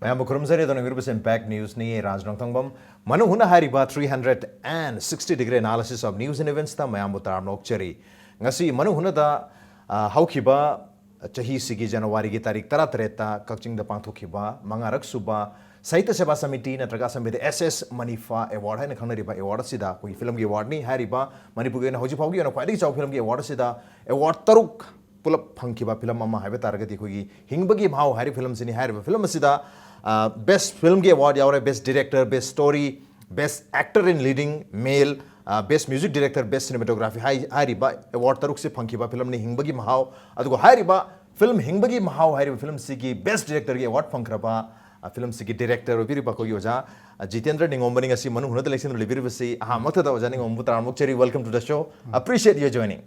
Mayam Kurumzari on a Impact News ni Rajnong Tongbam. Manung Hutna hariba 360-degree analysis of news and events ta Mayam Butar Nokcheri. Ngasi Manung Hutna da Haukiba Chahi Sigi January gi tarik tara treta Kakching da Pangthukiba Mangarak Suba Sahitya Seva Samiti natraga Samiti SS Manifa Award hai na khanariba award sida koi film gi award ni hariba Manipur na hoji phaugi na khwadi chau film gi award sida award taruk pulap phangkiba film ama haiba taragati koi hingbagi bhau hari film sini hariba film sida Best Film Ge Award yaure Best Director, Best Story, Best Actor in Leading Male, Best Music Director, Best Cinematography. Hai riba award taruk se phangkiba film ni hingbagi mahau. Adugo hai riba film hingbagi mahau hai riba film sigi Best Director ge award phangkraba film sigi director obiri ba ko yoja Jitendra Ningombani ngasi Manung Hutna election libiri basi aha makta da ojani ngombu taramuk cheri welcome to the show. Appreciate you joining.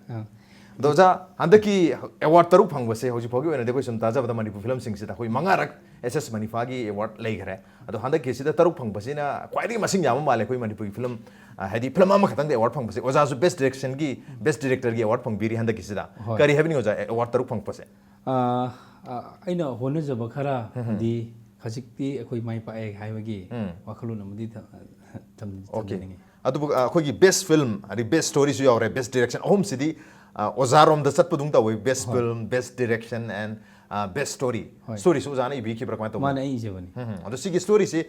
Doja handaki award taruk phangba se hoji phogi wena dekoi sum taja bada Manipur film sing sida koi mangarak SS Manifagi award lei gare ado handaki sida taruk phangba sina kwaidi masing yama male koi Manipur film hadi film ama khatang de award phangba se oja su best direction gi best director gi award phangbiri handaki sida kari happening oja award taruk phangpa se aina hona jaba khara di khajikti akoi mai pa ek haibagi wakhalun amadi tam adu khoi gi best film adi best story su yaure best direction home city Ozarom the Satpudung Tawi, best film, best direction, and best story. Story so Zani Biki Brakato. Mana easy one. The Sigi story say,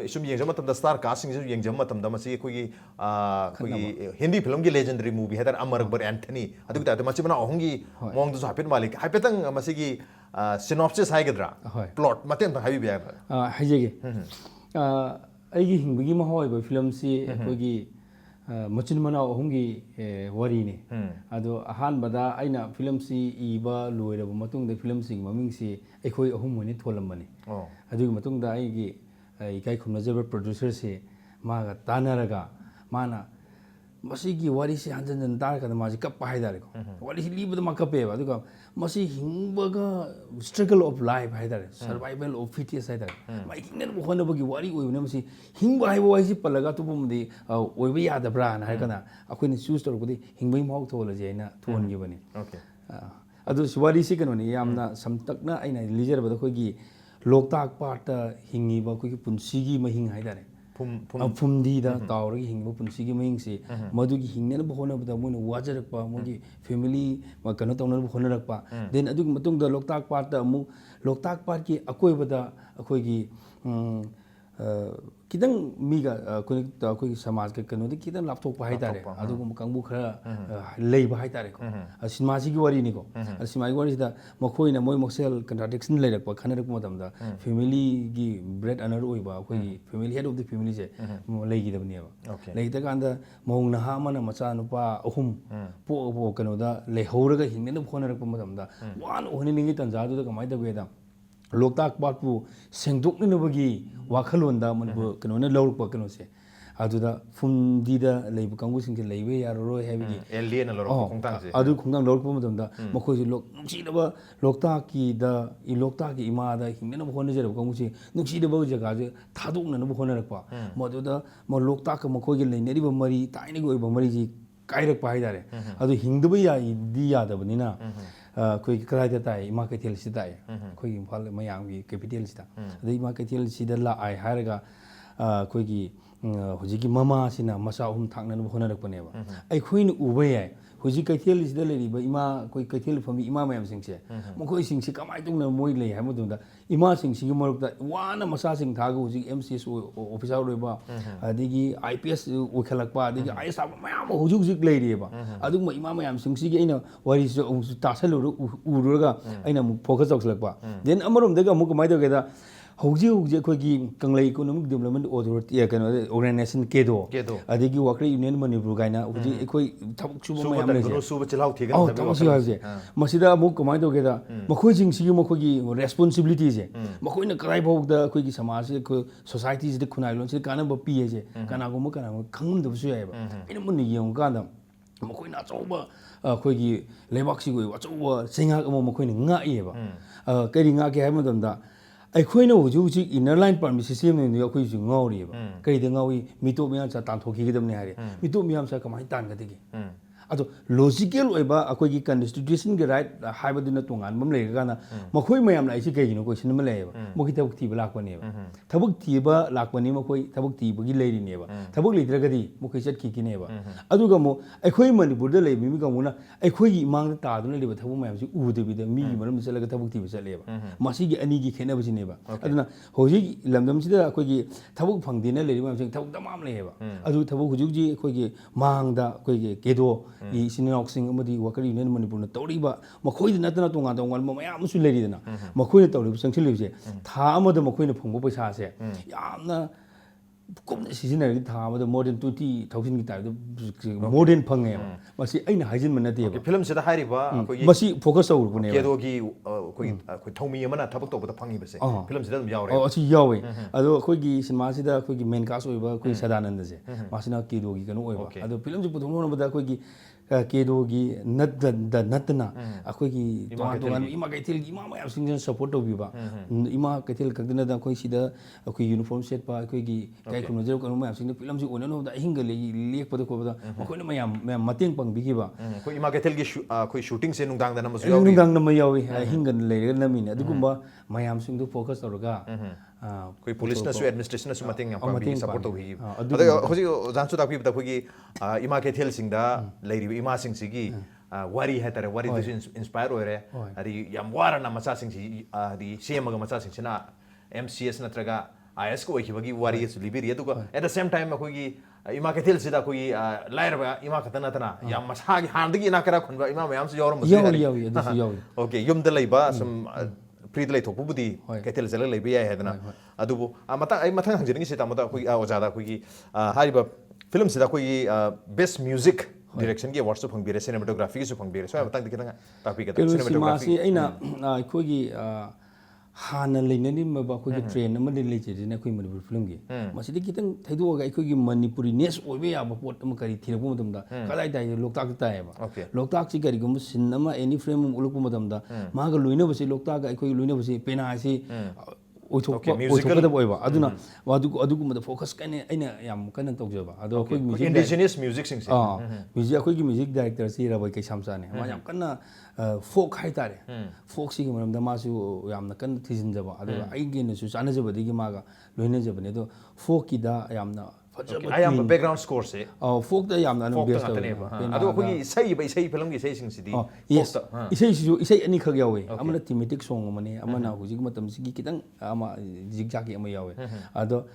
some young Jamatam the star casting, young Jamatam Damasi, Hindi film legendary movie, Heather Amarbar Anthony. I think that the Machimana Hongi, Mong to happen Malik. Hypetang Masigi synopsis Haigadra. Plot, Matem Habibi. Hajegi. I give him Bigima Hoy, film see Hogi. Machin mana hongi wari ni ado ahan bada aina film si iba loira ba matung da film sing maming si ekhoi ahum moni tholam bani adu matung da ai gi ikai khumna jaba producer se ma ga tanaraga mana masi gi wari si hanjan jan tar ka ma ji kap hai dar ko wari si liba ma kape ba adu masi hingba ga struggle of life hai dar survival of fittest hai dar ma hingnen bo khona bagi wari oi na masi hingba hai bo si palaga tu bum di oi ba ya da bra na hai kana akhoi ni choose tor ko di hingbai mau thola je na thon gi bani okay adu wari si kano ni yamna samtak na aina lijar ba khoi gi loktak part hingi ba khoi punsi gi mahing hai dar Fumdi da Tauri Hingo Punsigi Mingsi, Madugi Hingna Bohona, but the moon Wajarakpa, Mogi, family, Makanoton Honarakpa. Then I do Matung the Loktak part, the Loktak Parki, Akoibada, Akoigi Kitan Miga, Koi Samas Kano, the Kitan laptop Haitare, Adum Kambuka, Labor Haitarico, a Simasi Warinico, a Simai is the Moko in a Moy Moxel contradiction later, but Canada Modam, the family bread and Aruiba, family head of the family, Lady of Neva. Later, under Mona Haman and Masanupa, Hum, Po Canoda, Lehora, Hindu Honor Madam, one owning it and Zadu Kamada Veda. Loktak Batu, Sengduk Nubagi, Wakalunda, Manbu, Low Pakanose. Aduda Fundida, Labor Kangus in Lave, Aro heavy, Alien, Adu Kungan Lord Mokosi Lokchidaba, Loktaki, the Iloktaki Imada, Himena Honager of Kangusi, Nuxi the Bojaga, Tadun and Honarapa, Moduda, Moloktaka Mokogi, Nediva Marie, Tiny Go Mariji, Kaira Paidare, Adu Hindubia, Dia the Banina. Quick Kradai, market hill sitai, quick in Mayangi, capital sita. The market hill sidala, I haraga, quickie, Hujiki Mama Sina, Masa Tang and Honor Paneva. I queen Uwe, Hujika hill is the lady, but Ima, quick hill from Imam sings here. Moko sings, come I don't know Moile, Hamudunda. Ima sings, you more that one massaging Tago, MCS officer Reba, Digi, IPS Ukalakpa, Digi, I saw my Hujuk lady. I do my Imam sings again, what is Tassel Uruga, I know focus of Lakpa. Then Amarum Dega Mukamai together. Hoji Kogi, Kanglai Economic Development Authority, Organization Kedo, Adigi Wakri Union Manipurgaina, Uji Masida Mukamai together, Makojing Sigumokogi responsibilities, Makoina Kraibo, the Kogi Samas, societies, the Kunai, Kanaba PA, Kanagomokana, Kang of Sueva, in Muni Young Gandam, Makoina over Kogi, Levaxi, what's over, sing out Mokoin, not Eva, Kedingaki Hamadanda. I know you inner line permit system in the occasion, Ngori, Kadingawi, Mito Mians at Tantoki them Nari, Mito Miams are my Tangatiki. ꯑꯗꯣ logical ꯑꯣꯏꯕ ꯑꯩꯈꯣꯏꯒꯤ ꯀꯟꯁꯇꯤꯇ꯭ꯌꯨꯁꯟꯒꯤ right ꯍꯥꯏꯕꯗꯨꯅ ꯇꯣꯉꯥꯟꯕ ꯑꯃ ꯂꯩꯔꯀꯥꯟꯗ ꯃꯈꯣꯏ ꯃꯌꯥꯝ ꯂꯥꯛꯏꯁꯤ ꯀꯩꯒꯤꯅꯣ ꯀꯣꯏꯁꯟ ꯑꯃ ꯂꯩꯌꯦꯕ ꯃꯈꯣꯏ ꯊꯕꯛ ꯊꯤꯕ ꯂꯥꯛꯄꯅꯦꯕ ꯊꯕꯛ ꯊꯤꯕ ꯂꯥꯛꯄꯅꯤ ꯃꯈꯣꯏ ꯊꯕꯛ ꯊꯤꯕꯒꯤ ꯂꯩꯔꯤꯅꯦꯕ ꯊꯕꯛ ꯂꯩꯇ꯭ꯔꯒꯗꯤ ꯃꯈꯣꯏ ꯆꯠꯈꯤꯒꯅꯦꯕ ꯑꯗꯨꯒ ꯑꯃꯨꯛ ꯑꯩꯈꯣꯏ ꯃꯅꯤꯄꯨꯔꯗ ꯂꯩꯕ ꯃꯤ ꯀꯥꯡꯕꯨꯅ ꯑꯩꯈꯣꯏꯒꯤ ꯏꯃꯥꯡꯗ ꯇꯥꯗꯨꯅ ꯂꯩꯕ ꯊꯕꯛ ꯃꯌꯥꯝꯁꯤ ꯎꯗꯕꯤꯗ ꯃꯤꯒꯤ ꯃꯔꯝꯗ ꯆꯠꯂꯒ ꯊꯕꯛ ꯊꯤꯕ ꯆꯠꯂꯦꯕ ꯃꯁꯤꯒꯤ ꯑꯅꯤꯒꯤ ꯈꯦꯠꯅꯕꯁꯤꯅꯦꯕ ꯑꯗꯨꯅ ꯍꯧꯖꯤꯛ ꯂꯝꯗꯝꯁꯤꯗ ꯑꯩꯈꯣꯏꯒꯤ ꯊꯕꯛ ꯐꯪꯗꯦꯅ ꯂꯩꯔꯤꯕ ꯃꯌꯥꯝꯁꯤꯡ ꯊꯕꯛ ꯗꯃꯥꯝ ꯂꯩꯌꯦꯕ ꯑꯗꯨ ꯊꯕꯛ ꯍꯧꯖꯤꯛ ꯍꯧꯖꯤꯛ ꯑꯩꯈꯣꯏꯒꯤ ꯃꯥꯡꯗ ꯑꯩꯈꯣꯏꯒꯤ ꯀꯦꯗꯣꯒꯤ ꯏꯆꯤꯟ ꯏꯅꯥꯎꯁꯤꯡ ꯑꯃꯗꯤ ꯋꯥꯀꯔ ꯌꯨꯅꯤꯌꯟ ꯃꯅꯤꯄꯨꯔꯅ ꯇꯧꯔꯤꯕ ꯃꯈꯣꯏꯗ ꯅꯠꯇꯅ ꯇꯣꯉꯥꯟ ꯇꯣꯉꯥꯟꯕ ꯃꯌꯥꯝ ꯑꯃꯁꯨ ꯂꯩꯔꯤꯗꯅ ꯃꯈꯣꯏꯅ ꯇꯧꯔꯤꯕ ꯆꯪꯁꯤꯜꯂꯤꯕꯁꯦ ꯊꯥ ꯑꯃꯗ ꯃꯈꯣꯏꯅ ꯐꯪꯕ ꯄꯩꯁꯥꯁꯦ ꯌꯥꯝꯅ ꯀꯨꯞꯅ ꯁꯤꯖꯤꯟꯅꯔꯗꯤ ꯊꯥ ꯑꯃꯗ ꯃꯣꯔ ꯗꯦꯟ 20,000ꯒꯤ ꯇꯥꯏꯞꯇ ꯃꯣꯔ ꯗꯦꯟ ꯐꯪꯉꯦꯕ ꯃꯁꯤ ꯑꯩꯅ ꯍꯥꯏꯖꯤꯟꯕ ꯅꯠꯇꯦꯕ ꯐꯤꯂꯝꯁꯤꯗ ꯍꯥꯏꯔꯤꯕ ꯑꯩꯈꯣꯏꯒꯤ ꯃꯁꯤ ꯐꯣꯀꯁ ꯇꯧꯔꯨꯕꯅꯦꯕ ꯀꯦꯗꯣꯒꯤ ꯑꯩꯈꯣꯏ ꯊꯧꯃꯤ ꯑꯃꯅ ꯊꯕꯛ ꯇꯧꯕꯗ ꯐꯪꯉꯤꯕꯁꯦ ꯐꯤꯂꯝꯁꯤꯗ ꯑꯗꯨꯝ ꯌꯥꯎꯔꯦ ꯑꯁꯤ ꯌꯥꯎꯋꯦ ꯑꯗꯣ ꯑꯩꯈꯣꯏꯒꯤ ꯁꯤꯅꯦꯃꯥꯁꯤꯗ ꯑꯩꯈꯣꯏꯒꯤ ꯃꯦꯟ ꯀꯥꯁ ꯑꯣꯏꯕ ꯑꯩꯈꯣꯏ ꯁꯗꯥꯅꯟꯗꯁꯦ ꯃꯥꯁꯤꯅ ꯀꯦꯗꯣꯒꯤ ꯀꯩꯅꯣ ꯑꯣꯏꯕ ꯑꯗꯣ ꯐꯤꯂꯝꯁꯤ ꯄꯨꯊꯣꯛꯅꯕ ꯍꯣꯠꯅꯕꯗ ꯑꯩꯈꯣꯏꯒꯤ ꯀꯦꯗꯣꯒꯤ ꯅꯠꯇꯅ ꯑꯩꯈꯣꯏꯒꯤ ꯇꯣꯉꯥꯟ ꯇꯣꯉꯥꯟꯕ ꯏꯃꯥ ꯀꯩꯊꯦꯜꯒꯤ ꯏꯃꯥ ꯃꯌꯥꯝꯁꯤꯡꯁꯤꯅ ꯁꯞꯄꯣꯔꯠ ꯇꯧꯕꯤꯕ ꯏꯃꯥ ꯀꯩꯊꯦꯜ ꯈꯛꯇꯅꯗ ꯑꯩꯈꯣꯏ ꯁꯤꯗ ꯑꯩꯈꯣꯏ ꯌꯨꯅꯤꯐꯣꯔꯝ ꯁꯦꯠꯄ ꯑꯩꯈꯣꯏꯒꯤ ꯏꯀꯥꯏ ꯈꯨꯝꯅꯖꯔꯕ ꯀꯩꯅꯣ ꯃꯌꯥꯝꯁꯤꯡꯅ ꯐꯤꯂꯝꯁꯤ ꯑꯣꯏꯅꯅꯕꯗ ꯑꯍꯤꯡꯒ ꯂꯦꯛꯄꯗ ꯈꯣꯠꯄꯗ ꯃꯈꯣꯏꯅ ꯃꯌꯥꯝ ꯃꯇꯦꯡ ꯄꯥꯡꯕꯤꯈꯤꯕ ꯑꯩꯈꯣꯏ ꯏꯃꯥ ꯀꯩꯊꯦꯜꯒꯤ ꯑꯩꯈꯣꯏ ꯁꯨꯇꯤꯡꯁꯦ ꯅꯨꯡꯗꯥꯡꯗ ꯅꯝꯕꯁꯨ ꯌꯥꯎꯔꯤ ꯅꯨꯡꯗꯥꯡ ꯅꯝꯕ ꯌꯥꯎꯏ ꯑꯍꯤꯡꯒ ꯂꯩꯔꯒ ꯅꯝꯃꯤꯅꯦ ꯑꯗꯨꯒꯨꯝꯕ ꯃꯌꯥꯝꯁꯤꯡꯗꯨ ꯐꯣꯀꯁ ꯇꯧꯔꯒ ꯑꯩꯈꯣꯏ ꯄꯨꯂꯤꯁꯅꯁꯨ ꯑꯦꯗꯃꯤꯅꯤꯁꯇ꯭ꯔꯦꯁꯟꯅꯁꯨ ꯃꯇꯦꯡ ꯌꯥꯝ ꯄꯥꯡꯕꯤ ꯁꯞꯄꯣꯔꯠ ꯇꯧꯕꯤꯈꯤꯕ ꯑꯗꯣ ꯑꯗꯨꯒꯨꯝꯕꯗ ꯍꯧꯖꯤꯛ ꯑꯣꯖꯥꯅꯁꯨ ꯇꯥꯛꯄꯤꯕꯗ ꯑꯩꯈꯣꯏꯒꯤ ꯏꯃꯥ ꯀꯩꯊꯦꯜꯁꯤꯡꯗ ꯂꯩꯔꯤꯕ ꯏꯃꯥꯁꯤꯡꯁꯤꯒꯤ ꯋꯥꯔꯤ ꯍꯥꯏꯇꯥꯔꯦ ꯋꯥꯔꯤꯗꯨꯁꯨ ꯏꯟꯁꯄꯥꯌꯔ ꯑꯣꯏꯔꯦ ꯍꯥꯏꯗꯤ ꯌꯥꯝ ꯋꯥꯔꯅ ꯃꯆꯥꯁꯤꯡꯁꯤ ꯍꯥꯏꯗꯤ ꯁꯦꯝꯃꯒ ꯃꯆꯥꯁꯤꯡꯁꯤꯅ MCS ꯅꯠꯇ꯭ꯔꯒ IS ꯀ ꯑꯣꯏꯈꯤꯕꯒꯤ ꯋꯥꯔꯤꯁꯨ ꯂꯤꯕꯤꯔꯤ ꯑꯗꯨꯒ ꯑꯦꯠ ꯗ ꯁꯦꯝ ꯇꯥꯏꯝ ꯑꯩꯈꯣꯏꯒꯤ ꯏꯃꯥ ꯀꯩꯊꯦꯜꯁꯤꯗ ꯑꯩꯈꯣꯏꯒꯤ ꯂꯥꯏꯔꯕ ꯏꯃꯥ ꯈꯛꯇ ꯅꯠꯇꯅ ꯌꯥꯝ ꯃꯁꯥꯒꯤ ꯍꯥꯟꯅꯗꯒꯤ ꯏꯅꯥꯛ ꯀꯩꯔꯥꯛ ꯈꯨꯟꯕ ꯏꯃꯥ ꯃꯌꯥꯝꯁꯨ ꯌꯥꯎꯔꯝꯕꯁꯨ ꯌꯥꯎꯏ ꯌꯥꯏ ꯌꯥꯎꯏ ꯑꯗꯨꯁꯨ ꯌꯥꯎꯏ ꯑꯣꯀꯦ ꯌꯨꯝꯗ ꯂꯩꯕ ꯁꯨꯝ ꯐ꯭ꯔꯤꯗ ꯂꯩꯊꯣꯛꯄꯕꯨꯗꯤ ꯀꯩꯊꯦꯜ ꯆꯠꯂꯒ ꯂꯩꯕ ꯌꯥꯏ ꯍꯥꯏꯗꯅ ꯑꯗꯨꯕꯨ ꯑꯩ ꯃꯊꯪ ꯍꯪꯖꯅꯤꯡꯉꯤꯁꯤ ꯇꯥꯃꯣꯗ ꯑꯩꯈꯣꯏꯒꯤ ꯑꯣꯖꯥꯗ ꯑꯩꯈꯣꯏꯒꯤ ꯍꯥꯏꯔꯤꯕ ꯐꯤꯂꯝꯁꯤꯗ ꯑꯩꯈꯣꯏꯒꯤ ꯕꯦꯁ ꯃ꯭ꯌꯨꯖꯤꯛ ꯗꯤꯔꯦꯛꯁꯟꯒꯤ ꯑꯦꯋꯥꯔꯗꯁꯨ ꯐꯪꯕꯤꯔꯦ ꯁꯤꯅꯦꯃꯥꯇꯣꯒ꯭ꯔꯥꯐꯤꯒꯤꯁꯨ ꯐꯪꯕꯤꯔꯦ ꯁ꯭ꯋꯥꯏ ꯃꯇꯥꯡꯗ ꯈꯤꯇꯪ ꯇꯥꯛꯄꯤꯒꯗ꯭ꯔꯥ ꯀꯩꯅꯣ ꯁꯤꯅꯦꯃꯥꯇꯣꯒ꯭ꯔꯥꯐꯤ ꯁꯤꯃꯥꯁꯤ ꯑꯩꯅ ꯑꯩꯈꯣꯏꯒꯤ ꯍꯥꯟꯅ ꯂꯩꯅꯔꯤꯕ ꯑꯩꯈꯣꯏꯒꯤ ꯇ꯭ꯔꯦꯟ ꯑꯃꯗꯤ ꯂꯩꯖꯔꯤꯁꯤꯅ ꯑꯩꯈꯣꯏ ꯃꯅꯤꯄꯨꯔ ꯐꯤꯂꯝꯒꯤ ꯃꯁꯤꯗ ꯈꯤꯇꯪ ꯊꯩꯗꯣꯛꯑꯒ ꯑꯩꯈꯣꯏꯒꯤ ꯃꯅꯤꯄꯨꯔꯤꯅꯦꯁ ꯑꯣꯏꯕ ꯌꯥꯕ ꯄꯣꯠ ꯑꯃ ꯀꯔꯤ ꯊꯤꯔꯛꯄ ꯃꯇꯝꯗ ꯀꯗꯥꯏ ꯇꯥꯏ ꯂꯣꯛꯇꯥꯛꯇ ꯇꯥꯏꯌꯦꯕ ꯂꯣꯛꯇꯥꯛꯁꯤ ꯀꯔꯤꯒꯨꯝꯕ ꯁꯤꯟ ꯑꯃ ꯑꯦꯅꯤ ꯐ꯭ꯔꯦꯝ ꯑꯃ ꯎꯠꯂꯛꯄ ꯃꯇꯝꯗ ꯃꯥꯒ ꯂꯣꯏꯅꯕꯁꯤ ꯂꯣꯛꯇꯥꯛꯒ ꯑꯩꯈꯣꯏꯒꯤ ꯂꯣꯏꯅꯕꯁꯤ ꯄꯦꯅꯥ ꯍꯥꯏꯁꯤ ꯑꯣꯏꯊꯣꯛꯀꯗꯕ ꯑꯣꯏꯕ ꯑꯗꯨꯅ ꯑꯗꯨꯒꯨꯝꯕꯗ ꯐꯣꯀꯁ ꯀꯟꯅ ꯑꯩꯅ ꯌꯥꯝ ꯀꯟꯅ ꯇꯧꯖꯕ ꯑꯗꯣ ꯑꯩꯈꯣꯏꯒꯤ ꯃ꯭ꯌꯨꯖꯤꯛ ꯏꯟꯗꯤꯖꯤꯅꯁ ꯃ꯭ꯌꯨꯖꯤꯛꯁꯤꯡꯁꯦ ꯃ꯭ꯌꯨꯖꯤꯛ ꯑꯩꯈꯣꯏꯒꯤ ꯃ꯭ꯌꯨꯖꯤꯛ ꯗꯥꯏꯔꯦꯛꯇꯔꯁꯤ ꯔꯕꯩ ꯀꯩꯁꯥꯝꯆꯥꯅꯦ ꯃꯥ ꯌꯥꯝ ꯀꯟꯅ ꯐꯣꯛ ꯍꯥꯏꯇꯥꯔꯦ ꯐꯣꯛꯁꯤꯒꯤ ꯃꯔꯝꯗ ꯃꯥꯁꯨ ꯌꯥꯝꯅ ꯀꯟꯅ ꯊꯤꯖꯤꯟꯖꯕ ꯑꯗꯨꯒ ꯑꯩꯒꯤꯅꯁꯨ ꯆꯥꯟꯅꯖꯕꯗꯒꯤ ꯃꯥꯒ ꯂꯣꯏꯅꯖꯕꯅꯦ ꯑꯗꯣ ꯐꯣꯛꯀꯤꯗ ꯌꯥꯝꯅ ꯐꯖꯕ ꯑꯌꯥꯝꯕ ꯕꯦꯛꯒ꯭ꯔꯥꯎꯟ ꯁ꯭ꯀꯣꯔꯁꯦ ꯐꯣꯛꯇ ꯌꯥꯝꯅ ꯐꯣꯛꯇ ꯕꯦꯁ ꯇꯧꯋꯦ ꯉꯥꯛꯇꯅꯦꯕ ꯑꯗꯣ ꯑꯩꯈꯣꯏꯒꯤ ꯏꯁꯩ ꯐꯤꯂꯝꯒꯤ ꯏꯁꯩꯁꯤꯡꯁꯤꯗꯤ ꯌꯦꯁ ꯏꯁꯩꯁꯤꯁꯨ ꯏꯁꯩ ꯑꯅꯤꯈꯛ ꯌꯥꯎꯋꯦ ꯑꯃꯅ ꯊꯤꯃꯦꯇꯤꯛ ꯁꯣꯡ ꯑꯃꯅꯦ ꯑꯃꯅ ꯍꯧꯖꯤꯛ ꯃꯇꯝꯁꯤꯒꯤ ꯈꯤꯇꯪ ꯑꯃ ꯖꯤꯛꯖꯥꯛꯀꯤ ꯑꯃ ꯌꯥꯎꯋꯦ ꯑꯗꯣ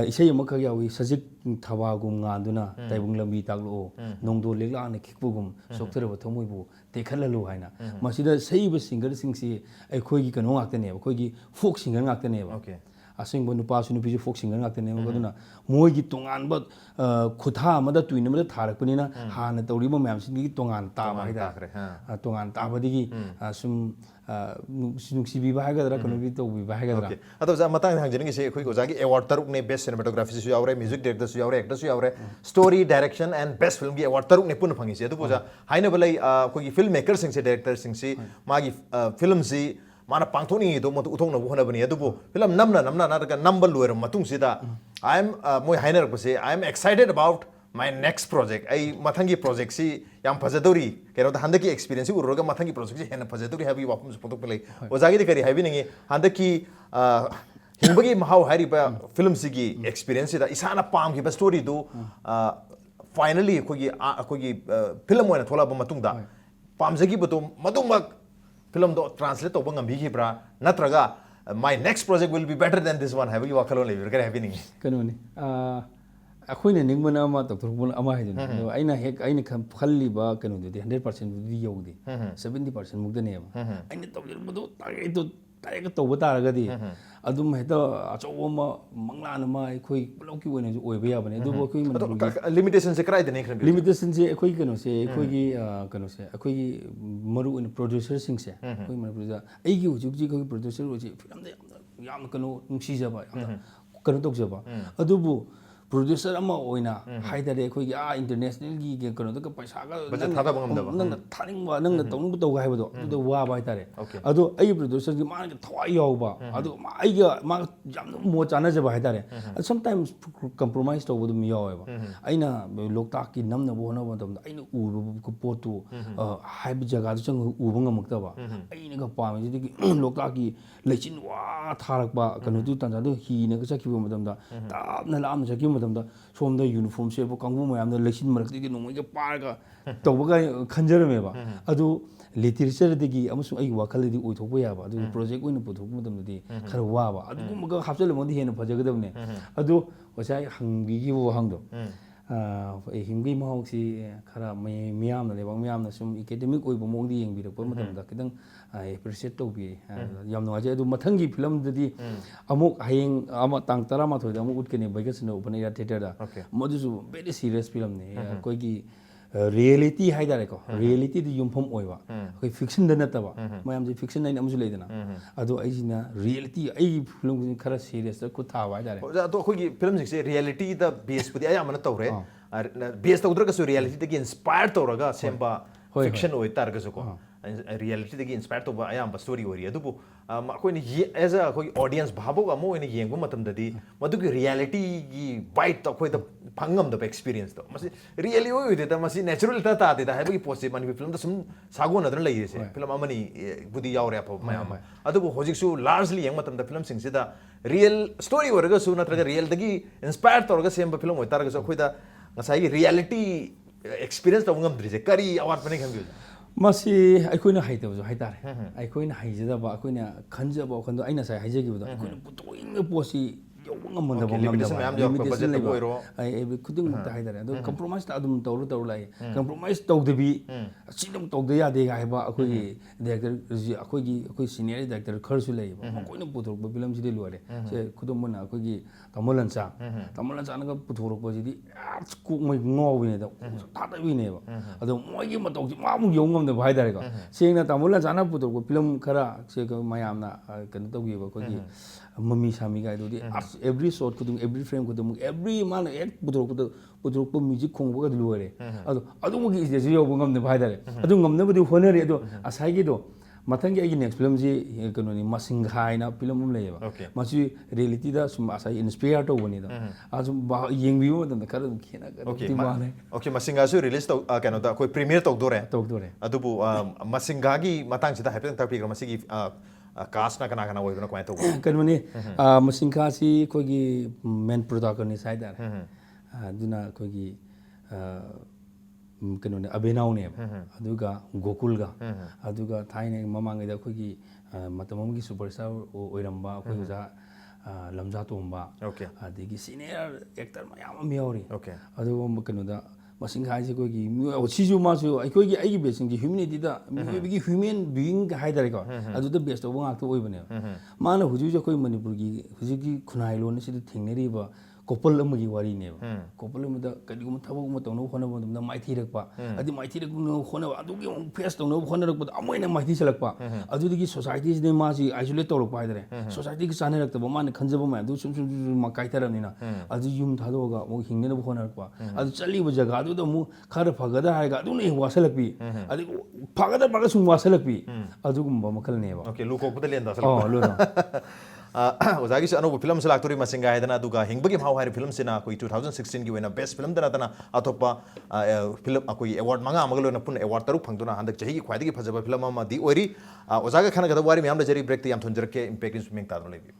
ꯏꯁꯩ ꯑꯃꯈꯛ ꯌꯥꯎꯏ ꯁꯖꯤꯛ ꯊꯕꯥꯒꯨꯝ ꯉꯥꯟꯗꯨꯅ ꯇꯥꯏꯕꯪ ꯂꯝꯕꯤ ꯇꯥꯛꯂꯛꯑꯣ ꯅꯣꯡꯗꯣꯜ ꯂꯤꯛꯂꯥꯡꯅ ꯈꯤꯛꯄꯒꯨꯝ ꯁꯣꯛꯊꯔꯕ ꯊꯃꯣꯏꯕꯨ ꯇꯦꯛꯈꯠꯍꯜꯂꯨ ꯍꯥꯏꯅ ꯃꯁꯤꯗ ꯁꯛꯏꯕ ꯁꯤꯡꯒꯔꯁꯤꯡꯁꯤ ꯑꯩꯈꯣꯏꯒꯤ ꯀꯩꯅꯣ ꯉꯥꯛꯇꯅꯦꯕ ꯑꯩꯈꯣꯏꯒꯤ ꯐꯣꯛ ꯁꯤꯡꯒꯔ ꯉꯥꯛꯇꯅꯦꯕ ꯑꯁꯦꯡꯕ ꯅꯨꯄꯥꯁꯨ ꯅꯨꯄꯤꯁꯨ ꯐꯣꯛ ꯁꯤꯡꯒꯔ ꯉꯥꯛꯇꯅꯦꯕ ꯑꯗꯨꯅ ꯃꯣꯏꯒꯤ ꯇꯣꯉꯥꯟꯕ ꯈꯨꯊꯥ ꯑꯃꯗ ꯇꯨꯏꯟ ꯑꯃꯗ ꯊꯥꯔꯛꯄꯅꯤꯅ ꯍꯥꯟꯅ ꯇꯧꯔꯤꯕ ꯃꯌꯥꯝꯁꯤꯡꯒꯤ ꯇꯣꯉꯥꯟ ꯇꯥꯕ ꯍꯥꯏꯇꯥꯔꯦ ꯇꯣꯉꯥꯟ ꯇꯥꯕꯗꯒꯤ ꯁꯨꯝ ꯅꯨꯡꯁꯤꯕꯤꯕ ꯍꯥꯏꯒꯗ꯭ꯔꯥ ꯀꯩꯅꯣꯒꯤ ꯇꯧꯕꯤꯕ ꯍꯥꯏꯒꯗ꯭ꯔꯥ ꯑꯗꯣ ꯑꯣꯖꯥ ꯃꯇꯥꯡꯗ ꯍꯪꯖꯅꯤꯡꯉꯤꯁꯦ ꯑꯩꯈꯣꯏꯒꯤ ꯑꯣꯖꯥꯒꯤ ꯑꯦꯋꯥꯔꯗ ꯇꯔꯨꯛꯅꯦ ꯕꯦꯁ ꯁꯤꯅꯦꯃꯥꯇꯣꯒ꯭ꯔꯥꯐꯤꯁꯨ ꯌꯥꯎꯔꯦ ꯃ꯭ꯌꯨꯖꯤꯛ ꯗꯥꯏꯔꯦꯛꯇꯔꯁꯨ ꯌꯥꯎꯔꯦ ꯑꯦꯛꯇꯔꯁꯨ ꯌꯥꯎꯔꯦ ꯁ꯭ꯇꯣꯔꯤ ꯗꯥꯏꯔꯦꯛꯁꯟ ꯑꯦꯟ ꯕꯦꯁ ꯐꯤल्मꯒꯤ ꯑꯦꯋꯥꯔꯗ ꯇꯔꯨꯛꯅꯦ ꯄꯨꯟꯅ ꯐꯪꯉꯤꯁꯦ ꯑꯗꯨꯕꯨ ꯑꯣꯖꯥ ꯍꯥꯏꯅꯕ ꯂꯩ ꯑꯩꯈꯣꯏꯒꯤ ꯐꯤल्म ꯃꯦꯀꯔꯁꯤꯡꯁꯦ ꯗꯥꯏꯔꯦꯛꯇꯔꯁꯤꯡꯁꯤ ꯃꯥꯒꯤ ꯐꯤल्मꯁꯤ ꯃꯥꯅ ꯄꯥꯡꯊꯣꯛꯅꯤꯡꯉꯤꯗꯣ ꯎꯠꯊꯣꯛꯅꯕ ꯍꯣꯠꯅꯕꯅꯤ ꯑꯗꯨꯕꯨ ꯐꯤल्म ꯅꯝꯅ ꯅꯠꯇ꯭ꯔꯒ ꯅꯝꯕ ꯂꯣꯏꯔꯕ ꯃꯇꯨꯡꯁꯤꯗ ꯃꯣꯏ ꯍꯥꯏꯅꯔꯛꯄꯁꯦ I am excited about my next project आई मथंगी प्रोजेक्ट सी याम फजदौरी केनो हंदकी एक्सपीरियंस उरगा मथंगी प्रोजेक्ट सी हेन फजदौरी हाबी वाफम फोटो प्ले ओजागी करी हाबी नंगी हंदकी हिंबगी महाव हारिबा फिल्म सिगी एक्सपीरियंस दा इसाना पाम की स्टोरी दो फाइनली अखोगी फिल्म होना थोला मतुंगदा पामजगी बतो मदुमक फिल्म दो ट्रांसलेट तोबा ngambigibra natraga my next project will be better than this one habigi wakalo lebi kare habi ningi kanoni ꯑꯩꯈꯣꯏꯅ ꯅꯤꯡꯕꯅ ꯑꯃ ꯇꯧꯊꯣꯔꯛꯄꯅ ꯑꯃ ꯍꯥꯏꯗꯨꯅꯤ ꯑꯗꯣ ꯑꯩꯅ ꯈꯜꯂꯤꯕ ꯀꯩꯅꯣꯗꯨꯗꯤ 100%ꯗꯨꯗꯤ ꯌꯧꯗꯦ 70% ꯃꯨꯛꯇꯅꯦꯕ ꯑꯩꯅ ꯇꯧꯖꯔꯛꯄꯗꯣ ꯇꯥꯔꯒꯦꯠ ꯇꯧꯕ ꯇꯥꯔꯒꯗꯤ ꯑꯗꯨꯝ ꯍꯦꯛꯇ ꯑꯆꯧꯕ ꯑꯃ ꯃꯪꯂꯥꯟ ꯑꯃ ꯑꯩꯈꯣꯏ ꯄꯨꯂꯞꯀꯤ ꯑꯣꯏꯅꯁꯨ ꯑꯣꯏꯕ ꯌꯥꯕꯅꯤ ꯑꯗꯨꯕꯨ ꯑꯩꯈꯣꯏ ꯃꯅꯤꯄꯨꯔꯒꯤ ꯂꯤꯃꯤꯇꯦꯁꯟꯁꯦ ꯀꯗꯥꯏꯗꯅꯦ ꯈꯪꯕꯤꯌꯨ ꯂꯤꯃꯤꯇꯦꯁꯟꯁꯦ ꯑꯩꯈꯣꯏ ꯀꯩꯅꯣꯁꯦ ꯑꯩꯈꯣꯏꯒꯤ ꯃꯔꯨꯑꯣꯏꯅ ꯄ꯭ꯔꯣꯗ꯭ꯌꯨꯁꯔꯁꯤꯡꯁꯦ ꯑꯩꯈꯣꯏ ꯃꯅꯤꯄꯨꯔꯗ ꯑꯩꯒꯤ ꯍꯧꯖꯤꯛ ꯑꯩꯈꯣꯏꯒꯤ ꯄ꯭ꯔꯣꯗ꯭ꯌꯨꯁꯔ ꯑꯣꯏꯁꯦ ꯐꯤꯂꯝꯗ ꯌꯥꯝꯅ ꯀꯩꯅꯣ ꯅꯨꯡꯁꯤꯖꯕ ꯌꯥꯝꯅ ꯀꯩꯅꯣ ꯇꯧꯖꯕ ꯑꯗꯨꯕꯨ producer ama oina haidare khoi gi international gi kano da paisa ga Budget thada bangam da nang thaning ba nang tong bu tau ga haibo do wa ba haidare Okay. ado ai producer gi ma ga thawai yaw ba ado ma ai ga ma jam mo chana je ba haidare sometimes compromise to bu mi yaw ba aina lokta ki nam na bo na ba dam aina u ko potu haib jaga da chang u bang mak ta ba aina ga pa mi di lokta ki lechin wa tharak ba kano du tan da hi ne ga chaki bu madam da tap na lam chaki madam da som da uniform se bu kangbu mayam da lechin marak di no ga par ga to ba ga khanjar me ba adu literature de gi amusu ai wakal di oi thok ya ba adu project oina pu thok madam di khar wa ba adu kum ga hapsel mo di hen phaja ga dam ne adu wasai hangbi gi bu hang do hingbi mahok si khara miyam na lebang miyam na sum academic oi bomong di yeng bi rak pa matam da kidang appreciate to bi yam no aje adu mathang gi film da di amuk hayeng ama tang tara ma thoi da amuk ut ke ne baiga sino open air theater da modu su very serious film ne koi gi reality haidare ko reality di yumphom oiba koi fiction da nata ba mayam ji fiction nai amsu leidana ado ai jina reality ai film khara serious da ku tha ba haidare ado khoi gi film sing se reality da base pudi ayam na tawre base tawdra ka su reality da gi inspire tawraga semba fiction oi tar ga su ko reality da gi inspire to ba ayam ba story ori adubu khoi ni as a khoi audience bhabo ga mo ni yengbu matam da di madu gi reality gi bite ta khoi da phangam da experience to masi really oi de ta masi natural ta de da hai post man film da sum sago na dran lai se film amani budi yaw re pa mayam adubu hojik su largely yang matam da film sing se da real story warga su na traga real dagi inspire to ga sem film oi tar ga so khoi da ngasai gi reality experience to ngam dri se kari awat pane kham masi aikoina haitaba jo haitare aikoina haijada ba aikoina khanjaba khando aina sai haijagi ba aikoina putoing posi ngam da ngam da limitation lebo ai kuding ta haidare ado compromise ta adum tawru tawru lai compromise tawde bi chidum tawde ya de ga ba akoi director ji akoi gi akoi senior director khar su lai ba koina puthor ba film ji de luare se kudum mun akoi gi tamolan cha na ga puthor ko ji di ku mai ngau ni da ta ta bi ne ba ado moi gi ma taw ji ma mu yong ngam da ba haidare ko sengna tamolan cha na puthor ko film khara se ko mayam na kan taw gi ba ko gi mami sami ga do di every shot kudung every frame kudung every man ek budrok pu music khong ba ga luare adu mo gi je yo ngam ne bhai dare adu ngam ne budi honere adu asai gi do mathang gi next film ji kono ni masing ghai na film um leba masi reality da sum asai inspire to boni da asu yeng bi mo da kar khena ga ti ma ne okay masinga su release to kano da koi premiere tok dore adu bu masinga gi matang chi da happen ta pi masi gi cast na kana oi na kwai to kan mani masinga si ko gi main protagonist sai da aduna ko gi kano ne abhenau ne aduga gokul ga aduga thaine mamang da ko gi matamam gi superstar oiramba ko ja lamja tomba adigi senior actor mayam am yauri adu kano da masing hai se ko gi siju ma su ai ko gi ai gi besing gi humanity da gi human being ga hai da ko adu da best of ngak to oi bane mana huju je koi manipur gi huju gi khunai lo ne si thingneri ba couple amagi wari ne couple am da kadi gum thabuk ma tawno khona ba dum mai thirak pa adi mai thirak no khona ba adu gi face tawno khona rak pa amoi na mai thi salak pa adu gi society ne ma si isolate tawro pa dare society gi sane rak ta ba man khanjaba ma adu sum ma kai taram ni na adu yum thado ga mo hingne na khona rak pa adu chali ba jaga adu da mu khar phagada hai ga adu ne wasalak pi adi phagada ba sum wasalak pi adu gum ba makal ne ba okay lu ko puta len da salak lu na ozagi se anobu film selak tori masinga hedana duga hingbagi mau hari film sina koi 2016 gi wena best film dana dana atopa film akoi award manga amagalo na pun award taruk phangduna handak jahi gi khwaidi gi phajaba film ama di ori ozaga khana gada wari myam da jari break te yam thonjarke impact in swimming tadno lebi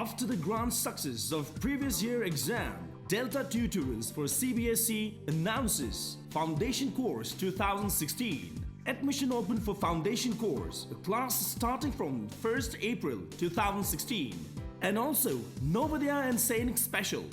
after the grand success of previous year exam Delta Tutorials for CBSE announces Foundation Course 2016. Admission open for Foundation Course, a class starting from 1st April 2016. And also, Novodaya and Sainik Special.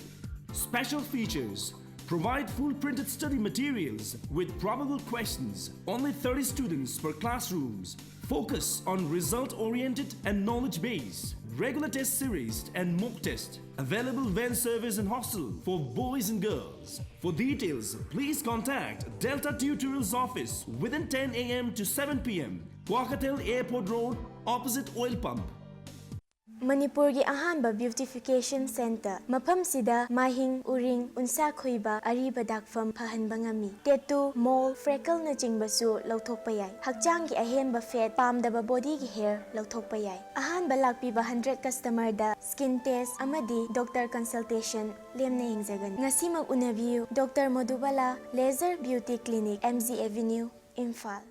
Special features. Provide full printed study materials with probable questions. Only 30 students per classrooms. Focus on result-oriented and knowledge-based. Regular test series and mock test. Available van service and hostel for boys and girls. For details, please contact Delta Tutorials office within 10 a.m. to 7 p.m. Kwakatel Airport Road, opposite Oil Pump. ꯃꯅꯤꯄꯨꯔꯒꯤ ꯑꯍꯥꯟꯕ beautification centre ꯃꯐꯝꯁꯤꯗ ꯃꯍꯤꯡ ꯎꯔꯤꯡ ꯎꯟꯁꯥ ꯈꯣꯏꯕ ꯑꯔꯤꯕ ꯗꯥꯛꯐꯝ ꯐꯍꯟꯕ ꯉꯝꯃꯤ tattoo ꯃꯣꯜ ꯐ꯭ꯔꯦꯀꯜꯅꯆꯤꯡꯕꯁꯨ ꯂꯧꯊꯣꯛꯄ ꯌꯥꯏ ꯍꯛꯆꯥꯡꯒꯤ ꯑꯍꯦꯟꯕ ꯐꯦꯠ ꯄꯥꯝꯗꯕ ꯕꯣꯗꯤꯒꯤ ꯍꯦꯌꯔ ꯂꯧꯊꯣꯛꯄ ꯌꯥꯏ ꯑꯍꯥꯟꯕ ꯂꯥꯛꯄꯤꯕ 100 ꯀꯁꯇꯃꯔꯗ ꯁ꯭ꯀꯤꯟ ꯇꯦꯁ ꯑꯃꯗꯤ ꯗꯣꯛꯇꯔ ꯀꯟꯁꯜꯇꯦꯁꯟ ꯂꯦꯝꯅ ꯌꯦꯡꯖꯒꯅꯤ ꯉꯁꯤꯃꯛ ꯎꯅꯕꯤꯌꯨ ꯗꯣꯛꯇꯔ ꯃꯣꯗꯨꯕꯥꯂꯥ laser beauty clinic MG avenue Imphal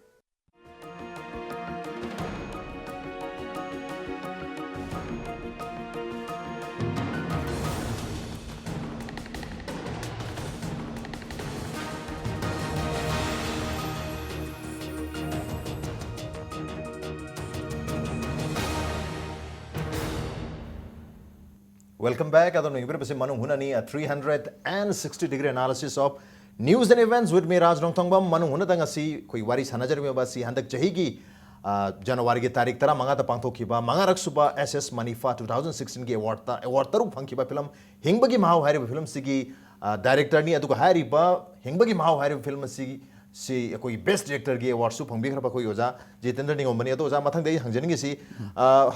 Welcome back. Adon ngi pese Manung Huna a 360-degree analysis of news and events with me Raj Nongthongbam Manung Huna tanga si koi wari sanajar me ba si handak chahi gi January ki tarik tara manga ta pangthokiba manga raksuba SS Manifa 2016 gi award taru phangkiba film hingbagi mahau hairi film sigi director ni adu hairi ba hingbagi mahau hairi film sigi si koi best director gi award su phangbi khara koi oja Jitendra Ningom bani to oja mathang dei hangjani gi si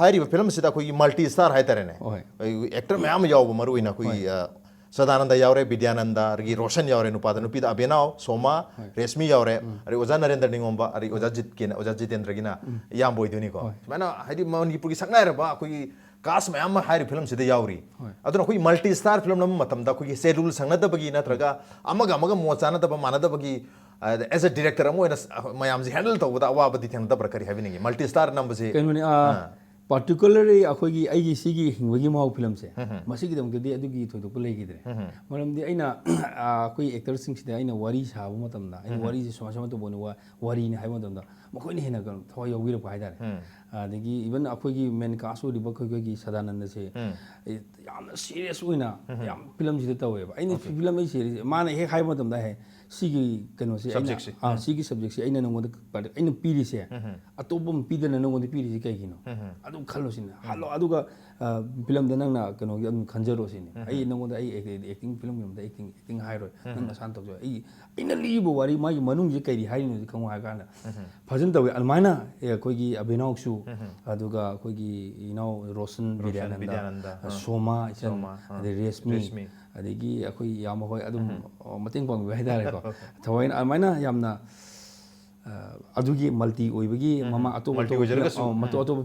hairi film sida koi multi star hai tare ne actor mayam yaw maru ina koi Sadananda yaure Vidyananda rigi Roshan yaure nupada nupida Abhinav Soma Resmi yaure ari oja Narendra Ningom ba ari oja Jitendra gina yam boy duni ko mana haidi Manipur gi saknai ra ba koi cast mayam hairi film sida yauri aduna koi multi star film nam matam da koi schedule sangna da bagi na traga amaga mochana da ba mana da bagi as a director amo mayam ji handle to da awa badi thang da prakari having multi star number se particularly akhoi aigi sigi hingwagi mau film se masigi dam gedi adugi thoidok lei gidre maramdi aina akhoi actors sing sida aina wari sabu matam da aina wari se soma soma to bonu wari ni hai matam da makhoi ni hena kan thoi yawir ko haidare adagi even akhoi gi main cast ori ba khoi gi Sadananda se yam serious oina yam film sida tawe ba aina film ai series mana he hai matam da he sigi kano se aina sigi subject se aina nangod aina piri se atobum pidana nangod piri se kai gino adu khallo sin hallo aduga film da nangna kano gi khanjaro sin ai nangod ai acting film gam da acting hairo nangna san tok jo ai ina libo wari mai manung je kai hai ni khang ha kana phajin tawe almaina koi gi Abhinav su aduga koi gi Roshan Vidyananda Soma isan Resmi adigi akhoi yam hoi adum mating pang bai dare ko thawain almaina yamna adugi multi oibagi mama ato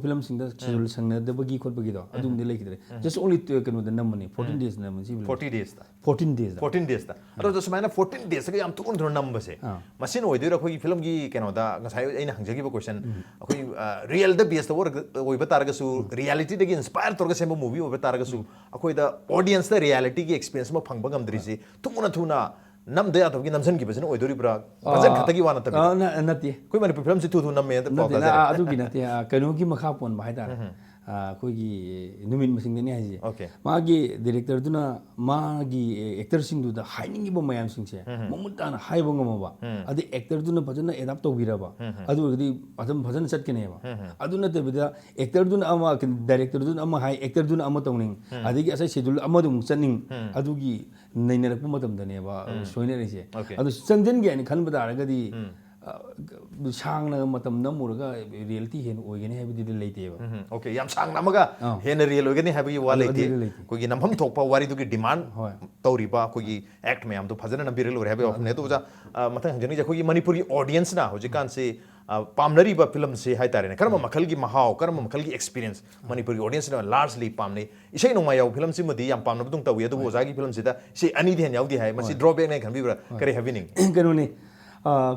film sing da schedule sangna da bagi khot bagi do adum de lekidre just only kanu da namani 14 days namani 40 days da 14 days da ado just mana 14 days ga yam tukun thon number se machine oidira khoi film gi kano da ngasai aina hangjagi ba question akhoi real da base da work oiba targa su reality da gi inspire torga semba movie oiba targa su akhoi da audience da reality gi experience ma phangba ngamdri si thuna nam de atawgi namsan gi bazin oidori bra bazan khatagi wana tabi nati koi mani film si thu nam me da nati na adu gi nati kanu gi makha pon ba haidar koi gi numin masing ne haji magi director duna magi actor sing du da haining ba mayam sing se mamut dana haiba ngama ba adi actor duna bajana adapt to bira ba adu gi adam bhajan chat kene ba adu na te bida actor duna ama director duna ama hai actor duna ama tongning adi gi asai schedule ama dum chaning adu gi naina pu matam dane ba soine re se adu changjen gi ani khan bada ra di sang na matam namuraga reality hen oigene habi di leite ba okay yam sang namaga hen real oigene habi wa leite ko gi namham thokpa wari du gi demand tawri ba ko gi act me am du phajana na birel ore habi of ne to ja mathang jani ja ko gi manipuri audience na hoji kan se pamnari ba film se hai tare ne karma makhal gi mahau karma makhal gi experience manipuri audience na largely pamne isai no ma yaw film si madi yam pamna budung tawi adu oja gi film se da se ani den yaw di hai masi drawback ne khan bi bra kare happening kanu ne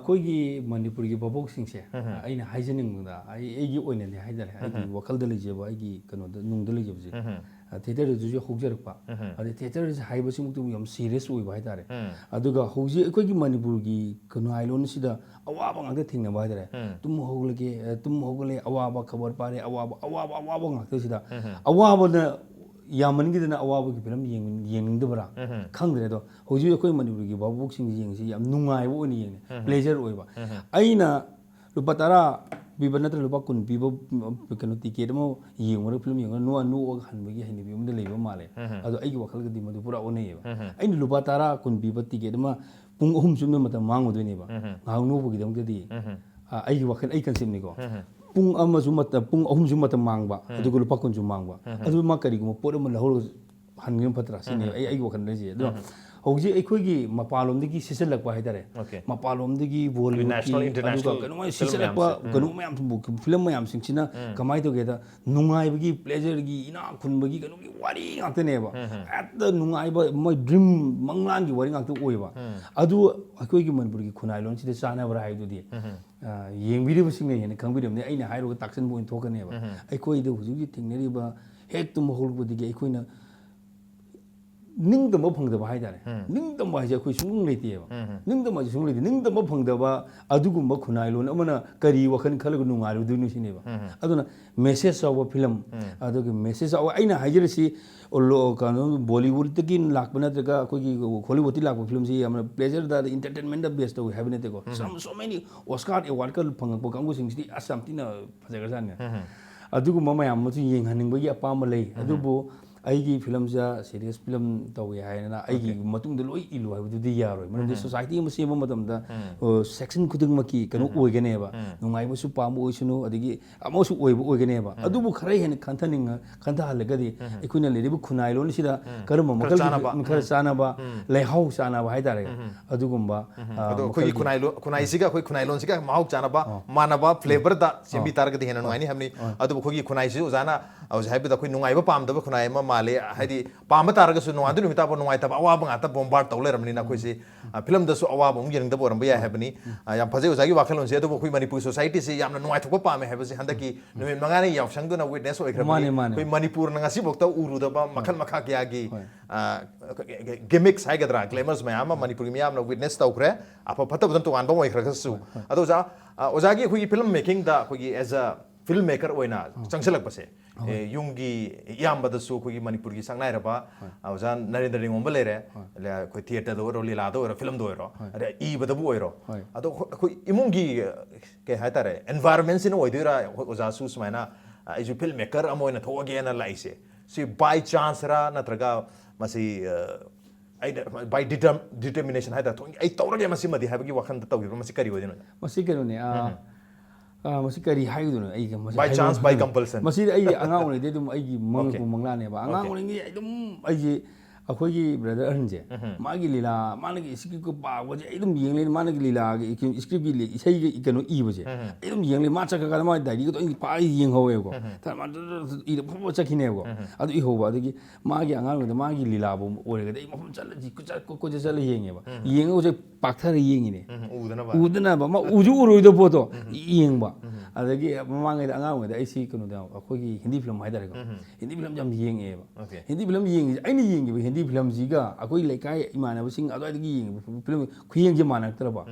koigi Manipur gi babok sing se aina haijening da ai oine ne haidare ai wakal da leje ba ai kanu da nung da leje je theater ju ju hogjar pa ade theater je haiba sing tu yam serious oi ba haidare aduga hoji koigi Manipur gi kanu ailon sida awaba ngak thingna ba haidare tum hogle awaba khabar pare awaba ngak sida awaba na yaman gi dana awaba gi film yeng de bra khangre do hoji koi Manipur gi babok sing yeng si yam nungai bo ni yeng pleasure oi ba aina lupatara biba natra lupa kun biba kanu ticket mo yeng mo film yeng no han bagi hani bi umde leiba male ado ai gi wakal gi madu pura one ba aina lupatara kun biba ticket ma pung ahum sum ma ta mang odoi ne ba ngau no bo gi dam gi di ai gi wakal ai concept ni ko pung amasu mata pung ahum su mata mangba adugo lupa kun su mangba adu ma kari ko pot ama lahor hanngam patra sini ai wakan leji do hauji aikoi mapalom digi siselakpa haidare mapalom digi bollywood national international kanu mai siselakpa kanu mayam film mayam singchina kamai to geda nungai bagi pleasure gi ina kun bagi kanu gi wari ngakte ne ba at the nungai ba my dream manglan gi wari ngakte oi ba adu aikoi gi manpur gi khunai lon sida chana bra haidu di yengbiri basing ne khangbirim ne aina hairo taksan bo in thokane ba aikoi de huju gi tingneri ba hek tum hol bu digi aikoi na ning the mopang the Bahidare, ning the Maja Kushung Lady, ning the Majung Lady, ning the mopang the Adugum Bakunailo, Amana Kari, Wakan Kalagununga, Dunushineva. Aduna message of a film, Adug message of Aina Hajerisi, or Bollywood taking Lakmanataka, Hollywood Lak films, I'm a pleasure that entertainment the best we have in it. So many Oscar Awakal Pangapokangu sings the Asamtina Pazagazania. Adugu Mama Amatu Ying Hanning Pamale, Adubo. Aigi film ja serious film tawi haina aigi matung de loi ilu habu di yaroi man de society ma sema matam da section kudung maki kanu oigane ba nungai bu su pamu oisunu adigi amo su oibu oigane ba adu bu khare hen khantaning khanta halagadi ikuina le bu khunai lon sida karum makal khar sana ba lehau sana ba haidare adugumba adu khoi khunai siga khoi khunai lon siga mahau chana ba manaba flavor da sembi targadi hen nuai ni hamni adu khoi khunai si ujana au haibu da khoi nungai ba pam da khunai ma Male हाइदी palm तारगसु नुआदु नुमिता ब नुआइ तब अवाब ngata bombard tawle ramni na khoi si film da su awab um yeng da boram ba ya habni ya phajai ujagi wakhal on se to khoi manipur society se yamna nuai thok pa me habsi handaki numi mangani yaw sang do na witness oi khrami khoi manipur na ngasi bokta uru da ba makhal makha kya gi gimmicks hai gadra glamours me ama manipur mi amna witness taw khre apa phata budan to wan ba moi khra su ado ja ojagi khoi film making da khoi as a filmmaker oina changselak pase yungi yamba da su khoi manipur gi sangnai raba awjan narendra ringom lere le khoi theater do ro lila do film do ro are I bada bu oiro ado khoi imungi ke haitare environment sin oidira oja su smaina as a filmmaker amoina thoge na laise si by chance ra natraga masi by determination haida thong ai tawrage masi madi habagi wakhan da tawgi masi kari odino masi kanu ne masi kari haiduna ai by chance by compulsion masi ai angang ne dum ai mang mangla ne ba angang ne ai dum ai akhoi brother arnje magi lila managi script ko pa waje ai dum yeng le managi lila script gi le isai gi kanu I waje ai dum yeng le ma chaka ka ma dai gi to pa yeng ho ye ko ta ma I de pho chakine ko adu I ho ba adu gi magi angang ne magi lila bo ore ga dai mafum chal ji ko je chal yeng ba yeng ho je pakthar yeng ni udana ba ma uju uru do photo yeng ba adagi mamang ida angang da ai si kanu da akhoi gi hindi film hai da ko hindi film jam yeng e ba hindi film yeng ai ni yeng gi hindi film jiga akoi laikai imana busing adoi dagi film khuyeng je manak tara ba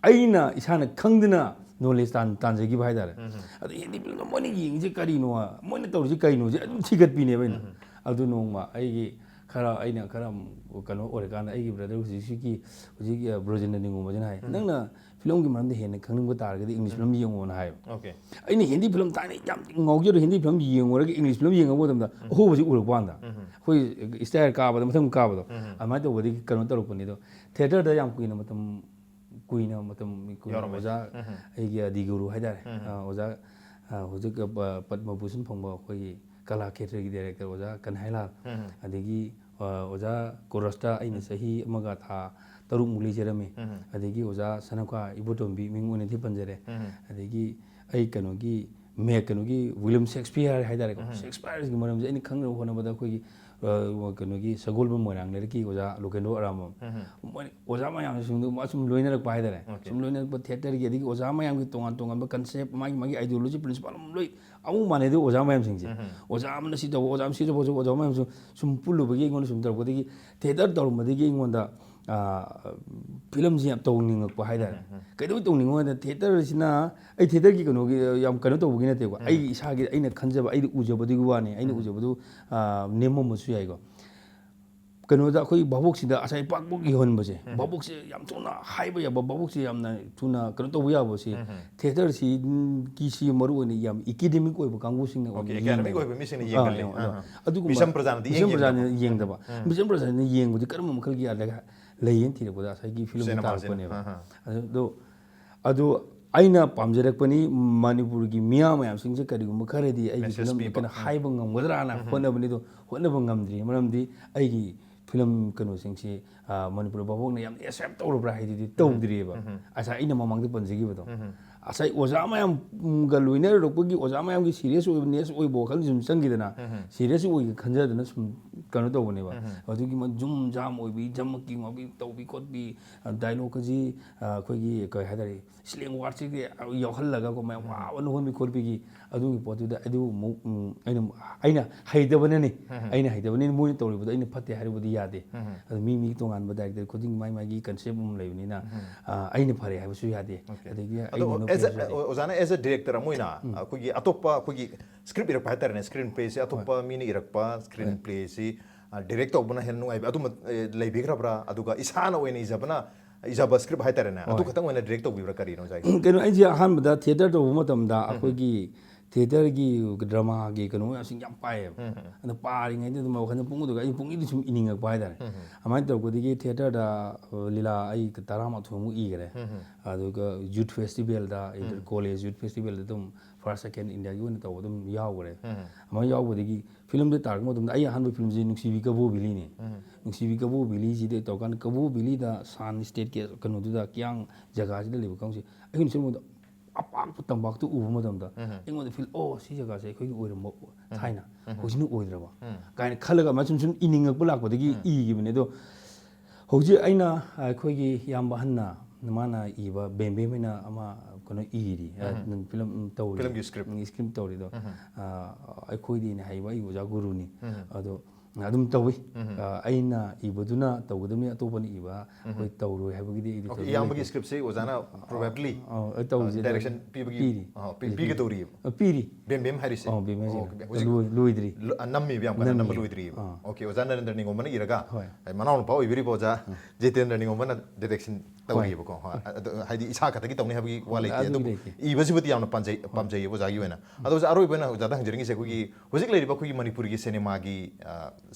aina isana khangdina knowledge tan jegi bai dare adu hindi film mo ni yeng je kari no mo ni tor je kai no je adu thigat pi ne baina adu no ma ai gi khara aina khara kano ore kan ai gi brother huji ki brojen ni ngom jana hai nangna film gi maram de hen khangning ba tar ga english film yeng on hai okay ai ni hindi film ta ni yam ngau je hindi film yeng ora gi english film yeng bo dam da ho ba ji ur ba da hoi stair ka ba matham ka ba amai to wadi kano tar ko ni do theater da yam kuina matam oja ai gi adi guru hai dare oja hoje padma bhushan phangba khoi kala khetre gi director oja kan haila adigi oja korasta aina sahi amaga tha taruk muli jerame adigi oja sanaka ibotombi mingone thi panjare adigi ai kano gi me kano gi William Shakespeare haidare ko Shakespeare gi maram je ni khangro hona bada ko gi kano gi sagol ba morang le ki oja lokendo aram oja ma yang sum ma sum loina rak pai dare sum loina ba theater gi adigi oja ma yang gi tongan ba concept magi ideology principle loi amu mane de oja ma yang sing je oja am na si do oja am si do oja ma yang sum pulu ba gi ngon sum tar ko gi theater tor ma gi ngon da film ji to ning ko haidare kai do to ning da theater sina ai theater gi kano gi yam kano to gi na te ko ai isa gi aina khanjaba ai ujaba di wa ne aina ujaba du nemo mu su yai ko kano da khoi babok si da asai pak bok gi hon ba je babok si yam tuna hai ba ya babok si yam na tuna kano to ya bo si theater si ki si maru ne yam academic oi ba kangu sing na academic oi ba mi sing ne yeng le adu misam prajan di yeng da ba misam prajan ne yeng bu di karam makal gi ala leyen ti ko da sai gi film ta ko ne ba ado aina pamjarakpani manipur gi miya mayam singje karigum kharedi ai film kana haiba ngamgadra na honabani do honaba ngamdri maramdi ai gi film kanu singsi manipur babok na yam accept tawrubra haidi tawdriba asa ina mamangdi panjigi bado asai oja mayam galuina rokpagi oja mayam gi serious oibness oibo khal jum changidana serious oi khanjadana sum kanu tawbane ba adugi man jum jam oibi jamki ngobi tawbi kotbi dialogue ji khoigi kai hadari sling warchi gi yohallaga ko may wawan honbi korbi adugi potuda adu aina haidabanani aina haidabani mo tawribuda aina phatte haribudi yade adu mi tongan ba director khuding mai mai gi concept leibni na aina phare haibasu yade adigi ozana as a director moina kugi atopa kugi script irak patar ne screen play se atopa mini irak pa screen play si direct obna henu ai adu leibigra bra aduga isana oina izabana izaba script hatar ne adu khatang oina direct obibra kari no jai kenu ai ji ahan bada theater to matam da akogi theater gi drama gi kanu asing yam pae ana pari ngai de ma khana pungu ai pungi di sum ininga pai da amai to ko digi theater da lila ai tarama thumu i gare aduga youth festival da college youth festival da dum first second india gi one to dum yaw gare amai yaw digi film de tar mo dum ai ahan film ji nuksi bi ka bo bili ne nuksi bi ka bo bili ji de to kan ka bo bili da san state ke kanu du da kyang jaga ji de libu kang si ai ni sum apak tambak tu ubu madam da ingo feel oh si jaga se khoi oiram mo thaina hojinu oidraba kain khalaga machum chum iningak bulak bodagi i gi bene do hoji aina khoi gi yamba hanna mana iba bembe mena ama kono iri film tawri film script tawri do ai khoi di ne haiba i oja guru ni ado adum tawi aina ibaduna tawgadami atopani iba koi tawroi habagi di okay yambagi script se ozana probably direction pibagi pigi tawri piri bem hari se bem luidri nammi biam kana nam luidri okay ozana narendra ningo mana iraga manaw pau ibiri boja jitendra ningo mana direction tawri ko haidi isa khatagi tawni habagi wale ke adu ibasibuti yamna pamjai boja gi wena adu aroi bena jada hangjiringi se kugi hojik leiri ba kugi manipur gi cinema gi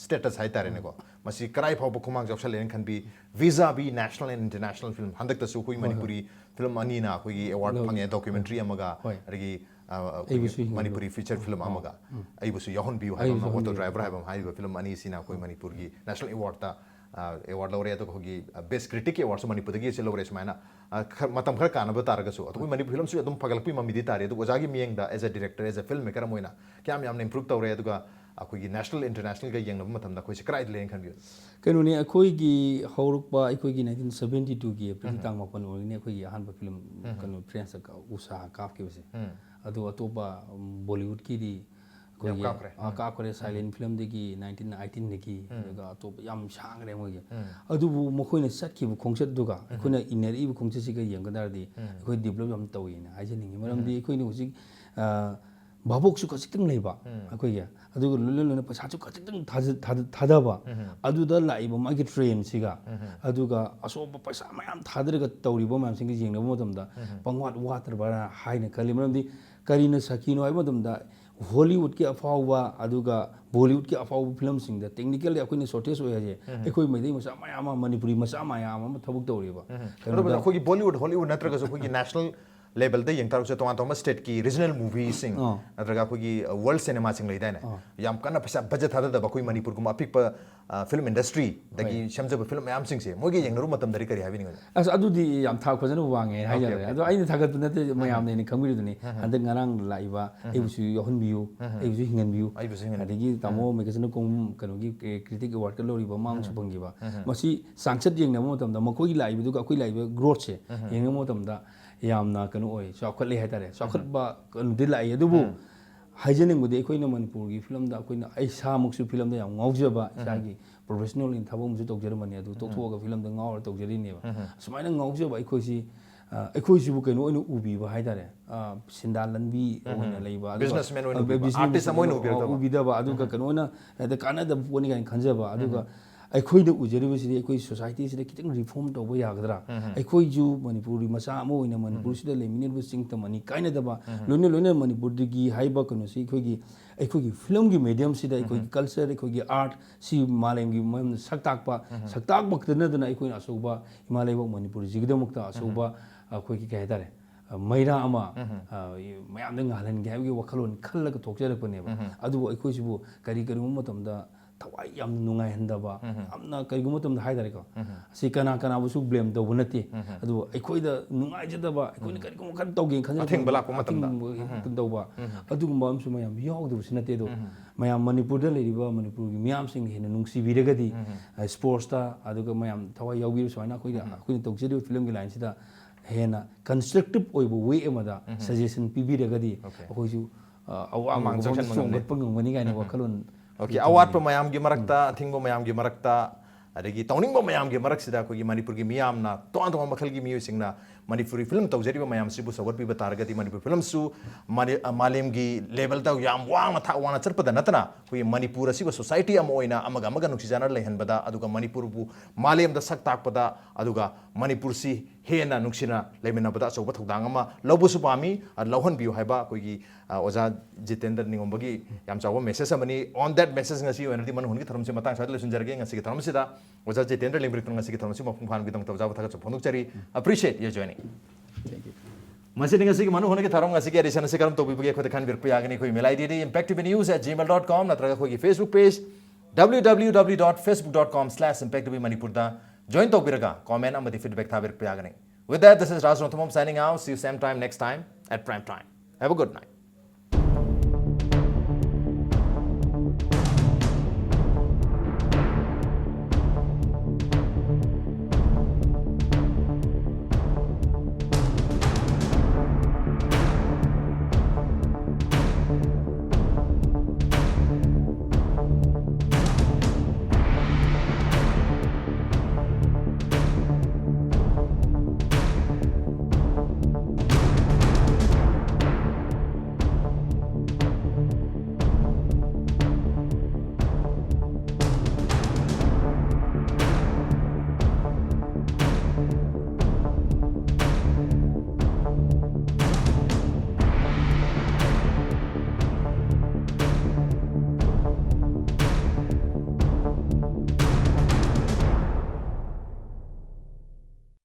status hai tare ne ko masi karai phau bu khumang jobsal len kan bi visa bi national and international film handak ta su koi manipuri film ani na koi award phange documentary amaga rigi manipuri feature film amaga ai bu su yohon bi ha auto driver ha hai ba film ani sina koi manipur gi national award ta award lawre to hogi best critic award so manipur gi se lawre smaina matam khar kana ba tar ga su to koi manipur film su adum pagal pi mamidi tare to ojagi mieng da as a director as a filmmaker moina kyam yam ne improve tawre to ga akoigi national international ga yeng matam da koi se krai len kan bi kenu ne akoigi horukpa akoigi 1972 gi april tang mapan ori ne akoigi ahan ba film kanu prince ka usa kaf ke bese adu atoba bollywood ki di koigi ka kore silent film de gi 1918 de gi ga atoba yam sang re mo gi adu bu mokoi ne sat ki bu khongset du ga akoina inner i bu khongset si ga yeng ga dar di akoi develop yam tawi na ai jeni maram di akoi ne usik babok su ka siktang leiba akoi ya adu lulun pa sachu ka siktang thada ba adu da lai ba ma gi train siga adu ga aso ba paisa mayam thadre ga tawri ba mayam sing gi jeng na mo dam da pangwat water ba hai ne kali maram di karina sakino ai mo dam da Hollywood ki afawa adu ga Bollywood ki afawa film sing da technical de akoi ne shortage hoya je akoi mai dei masa mayam manipuri masa mayam thabuk tawri ba kanu ba khoi Bollywood Hollywood natra ga so khoi national level de yang taruk se toman tomas state ki regional movie sing natraga khoi world cinema sing leida ne yam kana pasa budget hada da khoi manipur kum apik pa film industry dagi shamja film yam sing se mogi yang naru matam dari kari habi ni as adu di yam thak phajana wange hai ja adu aini thagat na te mayam ne khangri du ni andak ngarang laiba ebusu yohon biu ebusu hingan biu adigi tamo magazine kom kanu gi critic award ka lori ba mang su bangi ba masi sangsat yeng na mo tam da makoi laiba du ka koi laiba growth se yeng mo tam da yamna kanu oi chakhat le hai tare chakhat ba kanu de lai adu bu haijening bude ekoi na manipur gi film da ekoi na ai sa muk su film da yam ngauja ba sa gi professional in thabo mu tok jermani adu tok tho ga film da ngau tok jeri ne ba sumai na ngauja ba ekoi si ekoi si bu kanu oi ubi ba hai tare sinda lanbi ona lei ba businessman ona artist amoin ubi da ba adu ka kanu na da kana da poni ga khanja ba adu ka ꯑꯩꯈꯣꯏꯅ ꯎꯖꯔꯤꯕꯁꯤꯗꯤ ꯑꯩꯈꯣꯏ ꯁꯣꯁꯥꯏꯇꯤꯁꯤꯗ ꯈꯤꯇꯪ reform ꯇꯧꯕ ꯌꯥꯒꯗ꯭ꯔꯥ ꯑꯩꯈꯣꯏꯁꯨ ꯃꯅꯤꯄꯨꯔꯤ ꯃꯆꯥ ꯑꯃ ꯑꯣꯏꯅ ꯃꯅꯤꯄꯨꯔꯁꯤꯗ ꯂꯩꯃꯤꯟꯅꯔꯤꯕ ꯆꯤꯡꯇꯝꯃꯅꯤ ꯀꯥꯏꯅꯗꯕ ꯂꯣꯏꯅ ꯂꯣꯏꯅ ꯃꯅꯤꯄꯨꯔꯗꯒꯤ ꯍꯥꯏꯕ ꯀꯩꯅꯣꯁꯤ ꯑꯩꯈꯣꯏꯒꯤ ꯐꯤꯂꯝꯒꯤ ꯃꯦꯗꯤꯌꯝꯁꯤꯗ ꯑꯩꯈꯣꯏꯒꯤ ꯀꯜꯆꯔ ꯑꯩꯈꯣꯏꯒꯤ ꯑꯥꯔꯠ ꯁꯤ ꯃꯥꯂꯦꯝꯒꯤ ꯃꯔꯝꯗ ꯁꯛꯇꯥꯛꯄ ꯈꯛꯇ ꯅꯠꯇꯅ ꯑꯩꯈꯣꯏꯅ ꯑꯆꯧꯕ ꯏꯃꯥ ꯂꯩꯕꯥꯛ ꯃꯅꯤꯄꯨꯔꯁꯤꯒꯤꯗꯃꯛꯇ ꯑꯆꯧꯕ ꯑꯩꯈꯣꯏꯒꯤ ꯀꯩ ꯍꯥꯏꯇꯥꯔꯦ ꯃꯩꯔꯥ ꯑꯃ ꯃꯌꯥꯝꯗ ꯉꯥꯜꯍꯟꯒꯦ ꯍꯥꯏꯕꯒꯤ ꯋꯥꯈꯜꯂꯣꯟ ꯈꯜꯂꯒ ꯊꯣꯛꯆꯔꯛꯄꯅꯦꯕ ꯑꯗꯨꯕꯨ ꯑꯩꯈꯣꯏꯁꯤꯕꯨ ꯀꯔꯤꯒꯨꯝꯕ ꯃꯇꯝꯗ ꯊꯋꯥꯏ ꯌꯥꯝꯅ ꯅꯨꯡꯉꯥꯏꯍꯟꯗꯕ ꯌꯥꯝꯅ ꯀꯔꯤꯒꯨꯝꯕ ꯃꯇꯝꯗ ꯍꯥꯏꯇꯥꯔꯦꯀꯣ ꯑꯁꯤꯀꯅꯥꯕꯨꯁꯨ ꯕ꯭ꯂꯦꯝ ꯇꯧꯕ ꯅꯠꯇꯦ ꯑꯗꯨꯕꯨ ꯑꯩꯈꯣꯏꯗ ꯅꯨꯡꯉꯥꯏꯖꯗꯕ ꯑꯩꯈꯣꯏꯅ ꯀꯔꯤꯒꯨꯝꯕ ꯈꯔ ꯇꯧꯒꯦꯅ ꯈꯟꯖꯔꯛꯄ ꯑꯊꯤꯡꯕ ꯂꯥꯛꯄ ꯃꯇꯝꯗ ꯇꯧꯕ ꯑꯗꯨꯒꯨꯝꯕ ꯑꯃꯁꯨ ꯃꯌꯥꯝ ꯌꯥꯎꯗꯕꯁꯨ ꯅꯠꯇꯦ ꯑꯗꯣ ꯃꯌꯥꯝ ꯃꯅꯤꯄꯨꯔꯗ ꯂꯩꯔꯤꯕ ꯃꯅꯤꯄꯨꯔꯒꯤ ꯃꯤꯌꯥꯝꯁꯤꯡ ꯍꯦꯟꯅ ꯅꯨꯡꯁꯤꯕꯤꯔꯒꯗꯤ ꯁ꯭ꯄꯣꯔꯠꯁꯇ ꯑꯗꯨꯒ ꯃꯌꯥꯝ ꯊꯋꯥꯏ ꯌꯥꯎꯕꯤꯔ ꯁꯨꯃꯥꯏꯅ ꯑꯩꯈꯣꯏꯅ ꯇꯧꯖꯔꯤꯕ ꯐꯤꯂꯝꯒꯤ ꯂꯥꯏꯟꯁꯤꯗ ꯍꯦꯟꯅ ꯀꯟꯁꯇ꯭ꯔꯛꯇꯤꯞ ꯑꯣꯏꯕ ꯋꯦ ꯑꯃꯗ ꯁꯖꯦꯁꯟ ꯄꯤꯕꯤꯔꯒꯗꯤ ꯑꯩꯈꯣꯏꯁꯨ ꯑꯋꯥꯡꯕ ꯆꯣꯡꯈꯠꯄ ꯉꯝꯒꯅꯤ ꯀꯥꯏꯅ ꯋꯥꯈꯜꯂꯣꯟ ओके अवाटप मयामगी मरक्ता अथिंगबो मयामगी मरक्ता अदगी तौनिंगबो मयामगी मरक्सिदा अखोगी मणिपुर की मियामना तोन तोन मखलगी मियुसिंगना मणिपुरी फिल्म तौजरिबो मयामसिबु सवरपिबा तारगदी मणिपुर फिल्म सु मालेमगी लेवल ता याम वांग मा था वाना चरपदा नतना कोई मणिपुर असिबो सोसाइटी अम ओइना अमगा अमगा नुक्सिजाना लेहनबदा अदुगा मणिपुर बु मालेम दा सक ताकपदा अदुगा मणिपुर सि हेना नुक्सिना लेमिनाबदा अचौबा थौदांग अमा लौबुसु पामी लौहन बियु हाइबा कोई ओजा जितेंद्र निगोंबगी याम चावो मेसेज अमनी on that message ngasi oinadi man hungi tharam se matang sa lesun jarge ngasi ki tharam sida oja jiतेंद्र लिंब्रिक ngasi ki tharam se mapung phan bidong tawja batha ka phonuk chari appreciate your joining thank you masini ngasi ki manu hungi ki tharam ngasi ki edition se karam tobi bage khode khan bir payagani koi mail id impactvnews@gmail.com natraga koi Facebook page www.facebook.com/impactvmanipur da join tobiraga comment amadi feedback thabir payagani with that this is Raj Ronthamam signing out see you same time next time at prime time have a good night